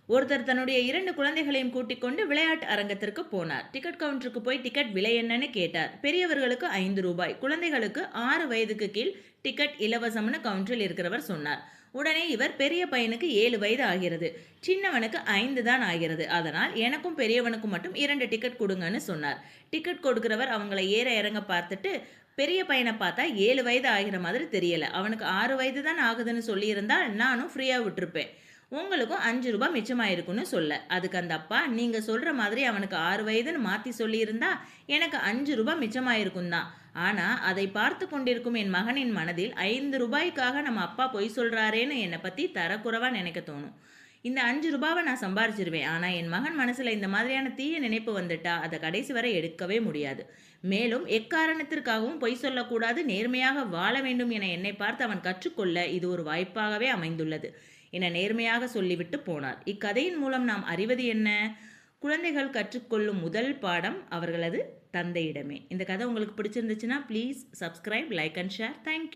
ஒருத்தர் தன்னுடைய 2 குழந்தைகளையும் கூட்டிக் கொண்டு விளையாட்டு அரங்கத்திற்கு போனார். டிக்கெட் கவுண்டருக்கு போய் டிக்கெட் விலை என்னன்னு கேட்டார். பெரியவர்களுக்கு ரூ. 5, குழந்தைகளுக்கு 6 வயதுக்கு கீழ் டிக்கெட் இலவசம்னு கவுண்டரில் இருக்கிறவர் சொன்னார். உடனே இவர், பெரிய பையனுக்கு 7 வயது ஆகிறது, சின்னவனுக்கு 5 தான் ஆகிறது, அதனால் எனக்கும் பெரியவனுக்கும் மட்டும் 2 டிக்கெட் கொடுங்கன்னு சொன்னார். டிக்கெட் கொடுக்கிறவர் அவங்களை ஏற இறங்க பார்த்துட்டு, பெரிய பையனை பார்த்தா 7 வயது ஆகிற மாதிரி தெரியல, அவனுக்கு 6 வயது தான் ஆகுதுன்னு சொல்லியிருந்தால் நானும் ஃப்ரீயாக விட்டுருப்பேன், உங்களுக்கும் ரூ. 5 மிச்சமாயிருக்குன்னு சொல்ல. அதுக்கு அந்த அப்பா, நீங்க சொல்ற மாதிரி அவனுக்கு 6 வயதுன்னு மாத்தி சொல்லியிருந்தா எனக்கு ரூ. 5 மிச்சமாயிருக்கும் தான். ஆனா அதை பார்த்து கொண்டிருக்கும் என் மகனின் மனதில் ரூபாய்க்காக நம்ம அப்பா பொய் சொல்றாரேன்னு என்னை பத்தி தரக்குறைவா நினைக்க தோணும். இந்த ரூபாவை நான் சம்பாரிச்சிருவேன். ஆனா என் மகன் மனசுல இந்த மாதிரியான தீய நினைப்பு வந்துட்டா அதை கடைசி வரை எடுக்கவே முடியாது. மேலும் எக்காரணத்திற்காகவும் பொய் சொல்லக்கூடாது, நேர்மையாக வாழ வேண்டும் என என்னை பார்த்து அவன் கற்றுக்கொள்ள இது ஒரு வாய்ப்பாகவே அமைந்துள்ளது என நேர்மையாக சொல்லிவிட்டு போனார். இக்கதையின் மூலம் நாம் அறிவது என்ன? குழந்தைகள் கற்றுக்கொள்ளும் முதல் பாடம் அவர்களது தந்தையிடமே. இந்த கதை உங்களுக்கு பிடிச்சிருந்துச்சுன்னா please subscribe, like and share. Thank you.